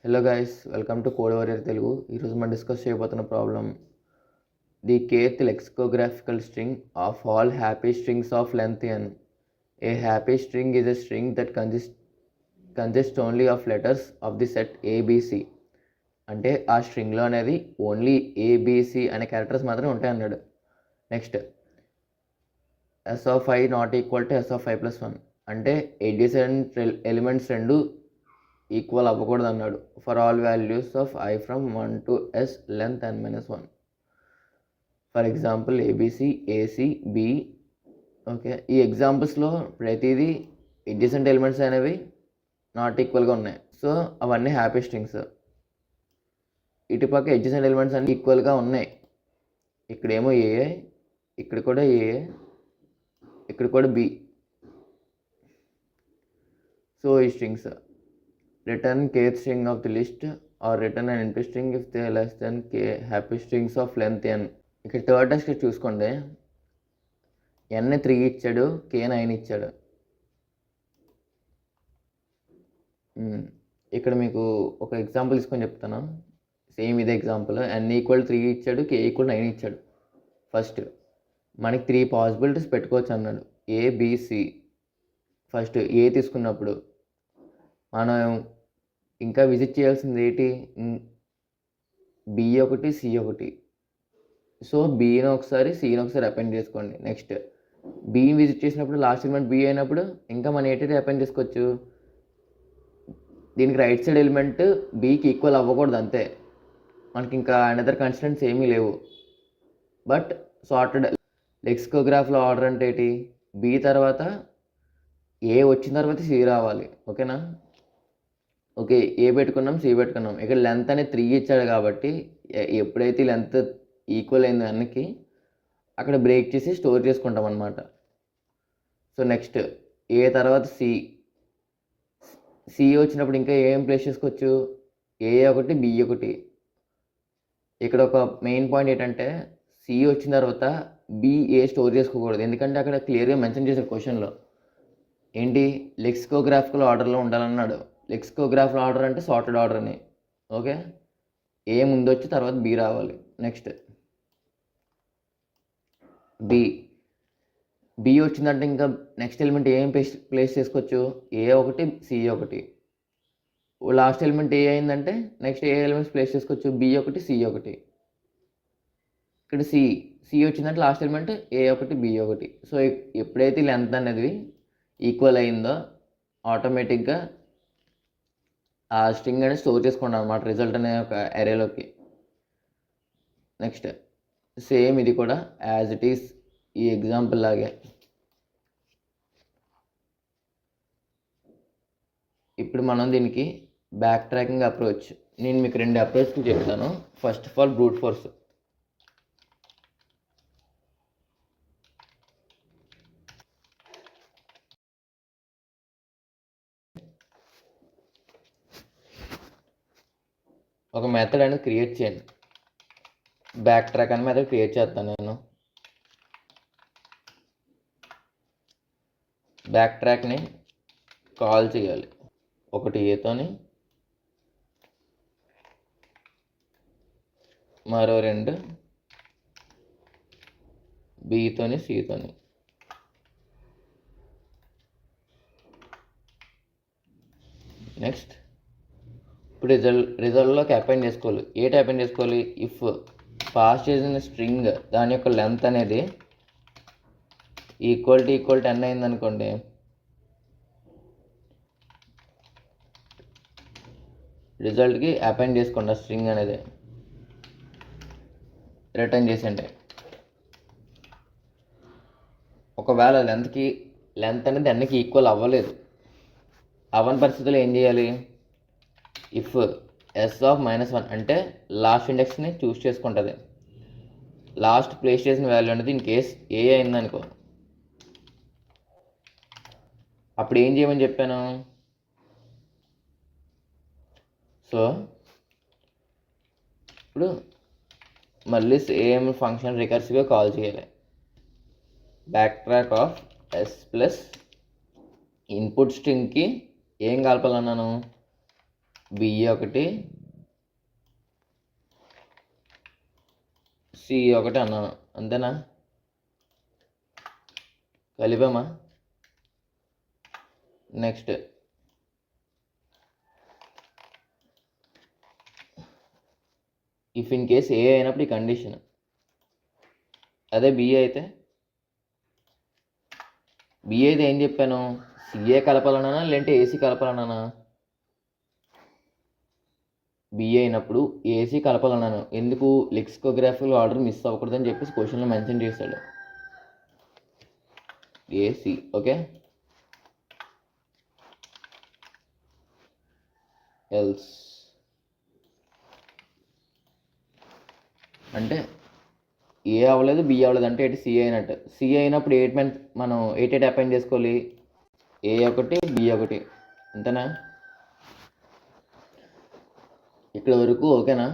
Hello guys, welcome to code warrior Telugu. ఈరోజు మనం discuss చేయబోతున్న problem the kth lexicographical string of all happy strings of length n. A happy string is a string that consists only of letters of the set ABC. అంటే ఆ స్ట్రింగ్లో అనేది only ABC అనే characters మాత్రమే ఉంటాయి అన్నాడు. Next s of i not equal to s of i plus 1 అంటే adjacent elements రెండు equal అవ్వకూడదు అన్నాడు. For all values of i from 1 to s length n-1. For example ABC, AC, B. Okay, ఈ ఎగ్జాంపుల్స్లో ప్రతిదీ ఎడ్జసెంట్ ఎలిమెంట్స్ అనేవి not ఈక్వల్గా ఉన్నాయి. సో అవన్నీ హ్యాపీ స్ట్రింగ్స్. ఇటుపక్క ఎడ్జసెంట్ ఎలిమెంట్స్ అన్నీ ఈక్వల్గా ఉన్నాయి. ఇక్కడేమో ఏ, ఇక్కడ కూడా ఏ, ఇక్కడ కూడా బి. సో ఈ strings return kth string of the list or return an empty string if they are less than k happy strings of length n. ఇక్కడ థర్డ్ టెస్ట్ చూసుకోండి, n 3 ఇచ్చాడు, k 9 ఇచ్చాడు. ఇక్కడ మీకు ఒక ఎగ్జాంపుల్ తీసుకొని చెప్తాను. సేమ్ ఇదే ఎగ్జాంపుల్. n ఈక్వల్ 3 ఇచ్చాడు, k ఈక్వల్ 9 ఇచ్చాడు. ఫస్ట్ మనకి 3 పాసిబిలిటీస్ పెట్టుకోవచ్చు అన్నాడు. ఏబిసి. ఫస్ట్ ఏ తీసుకున్నప్పుడు మనం ఇంకా విజిట్ చేయాల్సింది ఏంటి, బి ఒకటి, సి ఒకటి. సో బీని ఒకసారి, సిని ఒకసారి అపెండ్ చేసుకోండి. నెక్స్ట్ బీని విజిట్ చేసినప్పుడు లాస్ట్ ఎలిమెంట్ బి అయినప్పుడు ఇంకా మనం ఏంటంటే అపెండ్ చేసుకోవచ్చు. దీనికి రైట్ సైడ్ ఎలిమెంట్ బీకి ఈక్వల్ అవ్వకూడదు, అంతే. మనకి ఇంకా అనదర్ కన్స్టెంట్స్ ఏమీ లేవు. బట్ సార్టెడ్ లెక్సికోగ్రాఫ్లో ఆర్డర్ అంటే ఏంటి, బి తర్వాత ఏ వచ్చిన తర్వాత సి రావాలి. ఓకేనా? ఓకే, ఏ పెట్టుకున్నాం, సి పెట్టుకున్నాం. ఇక్కడ లెంత్ అనేది 3 ఇచ్చాడు కాబట్టి ఎప్పుడైతే లెంత్ ఈక్వల్ అయింది అన్నకి అక్కడ బ్రేక్ చేసి స్టోర్ చేసుకుంటాం అన్నమాట. సో నెక్స్ట్ ఏ తర్వాత సి. సి వచ్చినప్పుడు ఇంకా ఏం ప్లేస్ చేసుకోవచ్చు, ఏ ఒకటి, బి ఒకటి. ఇక్కడ ఒక మెయిన్ పాయింట్ ఏంటంటే సి వచ్చిన తర్వాత బి ఏ స్టోర్ చేసుకోకూడదు. ఎందుకంటే అక్కడ క్లియర్గా మెన్షన్ చేశారు క్వశ్చన్లో. ఏంటి, లెక్సికోగ్రాఫికల్ ఆర్డర్లో ఉండాలన్నాడు. లెక్సికోగ్రాఫికల్ ఆర్డర్ అంటే సార్టెడ్ ఆర్డర్ అని. ఓకే, ఏ ముందు వచ్చి తర్వాత బి రావాలి. Next B. బి వచ్చిందంటే ఇంకా నెక్స్ట్ ఎలిమెంట్ ఏం ప్లేస్ చేసుకోవచ్చు, ఏ ఒకటి, సి ఒకటి. లాస్ట్ ఎలిమెంట్ ఏ అయిందంటే నెక్స్ట్ ఏ ఎలిమెంట్స్ ప్లేస్ చేసుకోవచ్చు, బి ఒకటి, సి ఒకటి. ఇక్కడ సి. సి వచ్చిందంటే లాస్ట్ ఎలిమెంట్ ఏ ఒకటి, బి ఒకటి. సో ఎప్పుడైతే లెంత్ అనేది ఈక్వల్ అయిందో ఆటోమేటిక్గా ఆ స్ట్రింగ్ అనేది స్టోర్ చేసుకుంటాం అన్నమాట రిజల్ట్ అనే ఒక అరేలోకి. నెక్స్ట్ సేమ్ ఇది కూడా యాజ్ ఇట్ ఈస్ ఈ ఎగ్జాంపుల్ లాగే. ఇప్పుడు మనం దీనికి బ్యాక్ ట్రాకింగ్ అప్రోచ్. నేను మీకు 2 అప్రోచ్లు చెప్తాను. First of all brute force. ఒక మెథడ్ అనేది క్రియేట్ చేయండి. బ్యాక్ ట్రాక్ అనే మెథడ్ క్రియేట్ చేస్తాను నేను. బ్యాక్ ట్రాక్ని కాల్ చేయాలి. ఒకటి ఏతోని, మరో 2 బితోని, సితోని. నెక్స్ట్ ఇప్పుడు రిజల్ట్లోకి అపెండ్ చేసుకోవాలి. ఏంటి అపెండ్ చేసుకోవాలి, ఇఫ్ పాస్ చేసిన స్ట్రింగ్ దాని యొక్క లెంత్ అనేది ఈక్వల్ టు 10 అయిందనుకోండి, రిజల్ట్కి అపెండ్ చేసుకోండి ఆ స్ట్రింగ్ అనేది, రిటర్న్ చేసేయండి. ఒకవేళ లెంత్ అనేది అన్నికి ఈక్వల్ అవ్వలేదు, అవ్వని పరిస్థితుల్లో ఏం చేయాలి, ఇఫ్ ఎస్ ఆఫ్ -1 అంటే లాస్ట్ ఇండెక్స్ని చూస్ చేసుకుంటుంది. లాస్ట్ ప్లేస్ చేసిన వాల్యూ అనేది ఇన్ కేస్ ఏ అయిందనుకో, అప్పుడు ఏం చేయమని చెప్పాను. సో ఇప్పుడు మళ్ళీ సేమ్ ఫంక్షన్ రికర్సివ్గా కాల్ చేయాలి. Backtrack of S plus input స్ట్రింగ్కి ఏం కలపాలన్నాను, బిఏ ఒకటి సిఏ ఒకటి అన్నాను, అంతేనా? కలిపామా? Next if in case A అయినప్పుడు ఈ కండిషన్, అదే బిఏ అయితే ఏం చెప్పాను? సిఏ కలపాలన్నా లేదంటే ఏసీ కలపాలన్నా? బిఏ అయినప్పుడు ఏసీ కలపాలన్నాను. ఎందుకు? లెక్సికోగ్రాఫికల్ ఆర్డర్ మిస్ అవ్వకూడదని చెప్పేసి క్వశ్చన్లో మెన్షన్ చేశాడు. AC, okay. ఎల్స్ అంటే ఏ అవ్వలేదు, బి అవ్వలేదు అంటే ఏంటి? సిఏ అయినట్టు. సిఏ అయినప్పుడు మనం ఎయిట్ అపాయింట్ చేసుకోవాలి, ఏ ఒకటి బి ఒకటి, అంతేనా? ఇక్కడ వరకు ఓకేనా?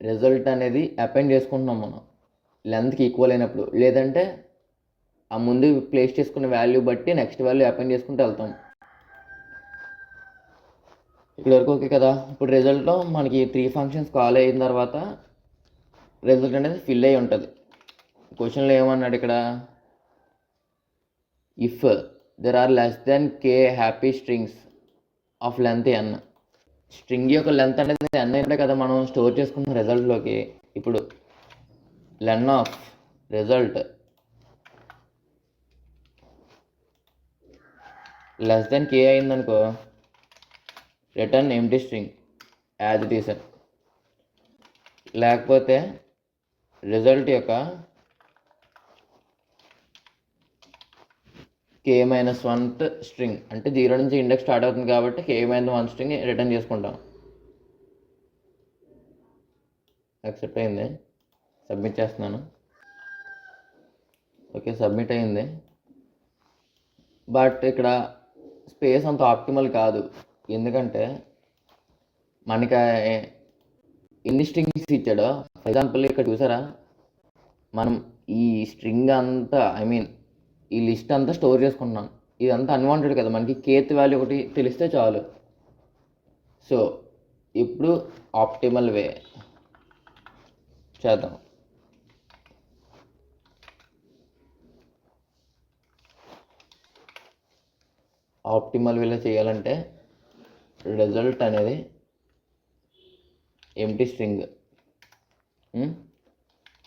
రిజల్ట్ అనేది అపాయింట్ చేసుకుంటున్నాం మనం లెంత్కి ఈక్వల్ అయినప్పుడు, లేదంటే ఆ ముందు ప్లేస్ చేసుకున్న వాల్యూ బట్టి నెక్స్ట్ వాల్యూ అపాయింట్ చేసుకుంటూ వెళ్తాం. ఇక్కడ వరకు ఓకే కదా? ఇప్పుడు రిజల్ట్లో మనకి 3 ఫంక్షన్స్ కాల్ అయిన తర్వాత రిజల్ట్ అనేది ఫిల్ అయి ఉంటుంది. క్వశ్చన్లో ఏమన్నాడు ఇక్కడ? If there are less than k happy strings of length n, string యొక్క లెంత్ అనేది n అయినప్పుడే కదా మనం స్టోర్ చేసుకుంటున్న రిజల్ట్లోకి. ఇప్పుడు len of result less than k అయిందనుకో, return empty string as it is. లేకపోతే రిజల్ట్ యొక్క k-1th స్ట్రింగ్, అంటే 0 నుంచి ఇండెక్స్ స్టార్ట్ అవుతుంది కాబట్టి k-1 స్ట్రింగ్ రిటర్న్ చేసుకుంటాం. యాక్సెప్ట్ అయింది, సబ్మిట్ చేస్తున్నాను. ఓకే, సబ్మిట్ అయింది. బట్ ఇక్కడ స్పేస్ అంత ఆప్టిమల్ కాదు, ఎందుకంటే మనకి ఎన్ని స్ట్రింగ్స్ ఇచ్చాడో. ఫర్ ఎగ్జాంపుల్ ఇక్కడ చూసారా, మనం ఈ స్ట్రింగ్ అంతా ఈ లిస్ట్ అంతా స్టోర్ చేసుకుంటున్నాం. ఇదంతా అన్వాంటెడ్ కదా, మనకి కేత్ వాల్యూ ఒకటి తెలిస్తే చాలు. సో ఇప్పుడు ఆప్టిమల్ వే చేద్దాం. ఆప్టిమల్ వేలో చేయాలంటే రిజల్ట్ అనేది ఎంప్టీ స్ట్రింగ్,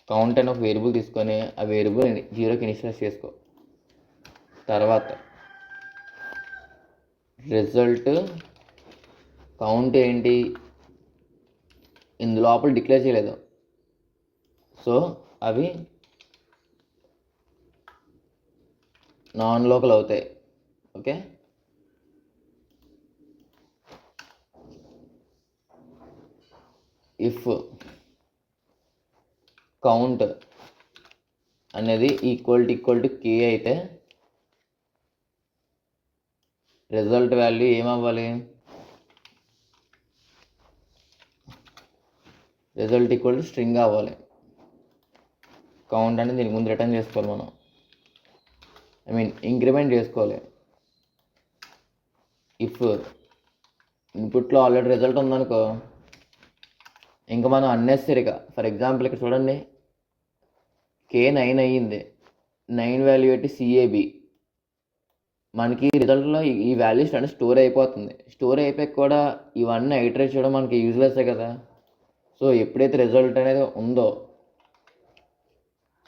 కౌంట్ అని ఒక వేరియబుల్ తీసుకొని ఆ వేరియబుల్ 0కి ఇనిషియలైజ్ చేసుకో. తర్వాత రిజల్ట్ కౌంట్ ఏంటి, లోపల డిక్లేర్ చేయలేదు, సో అవి నాన్ లోకల్ అవుతాయి. ఓకే, ఇఫ్ కౌంట్ అనేది ఈక్వల్ టు k అయితే రిజల్ట్ వాల్యూ ఏమవ్వాలి? రిజల్ట్ ఈక్వల్ టు స్ట్రింగ్ అవ్వాలి. కౌంట్ అనేది దీనికి ముందు రిటర్న్ చేసుకోవాలి మనం, ఇంక్రిమెంట్ చేసుకోవాలి. ఇఫ్ ఇన్పుట్లో ఆల్రెడీ రిజల్ట్ ఉందనుకో, ఇంకా మనం అన్నెసరీగా, ఫర్ ఎగ్జాంపుల్ ఇక్కడ చూడండి, k9 అయ్యింది, 9 వాల్యూ పెట్టి CAB, మనకి రిజల్ట్లో ఈ వాల్యూస్ అంటే స్టోర్ అయిపోతుంది. స్టోర్ అయిపోయి కూడా ఇవన్నీ ఐటరేట్ చేయడం మనకి యూజ్లెస్సే కదా. సో ఎప్పుడైతే రిజల్ట్ అనేది ఉందో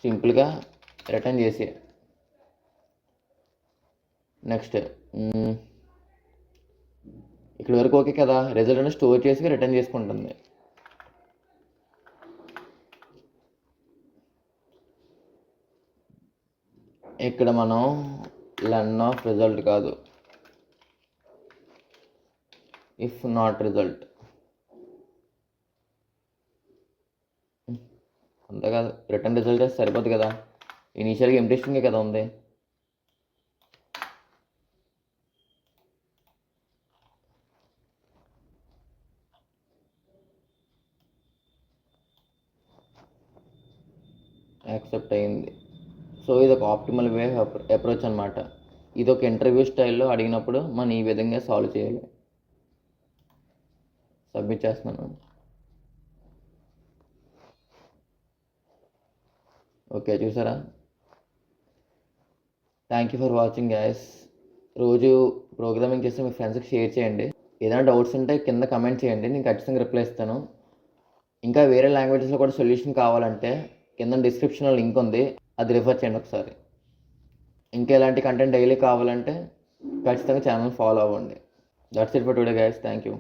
సింపుల్గా రిటర్న్ చేసి, నెక్స్ట్ ఇక్కడ వరకు ఓకే కదా, రిజల్ట్ అనేది స్టోర్ చేసి రిటర్న్ చేసుకుంటుంది. ఇక్కడ మనం లెన్ ఆఫ్ రిజల్ట్ కాదు, ఇఫ్ నాట్ రిజల్ట్, అంతే కాదు, రిటర్న్ రిజల్ట్ చేస్తే సరిపోద్ది కదా. ఇనీషియల్గా ఎంప్టీ స్ట్రింగే కదా ఉంది. యాక్సెప్ట్ అయింది. సో ఇది ఒక ఆప్టిమల్ వే అప్రోచ్ అనమాట. ఇది ఒక ఇంటర్వ్యూ స్టైల్లో అడిగినప్పుడు మనం ఈ విధంగా సాల్వ్ చేయాలి. సబ్మిట్ చేస్తున్నాను. ఓకే, చూసారా? Thank you for watching gas. రోజు ప్రోగ్రామింగ్ చేస్తే మీ ఫ్రెండ్స్కి షేర్ చేయండి. ఏదైనా డౌట్స్ ఉంటే కింద కమెంట్ చేయండి, నేను ఖచ్చితంగా రిప్లై ఇస్తాను. ఇంకా వేరే లాంగ్వేజెస్లో కూడా సొల్యూషన్ కావాలంటే కింద డిస్క్రిప్షన్లో లింక్ ఉంది, అది రిఫర్ చేయండి ఒకసారి. ఇంకా ఎలాంటి కంటెంట్ డైలీ కావాలంటే ఖచ్చితంగా ఛానల్ ఫాలో అవ్వండి. That's it for today guys. Thank you.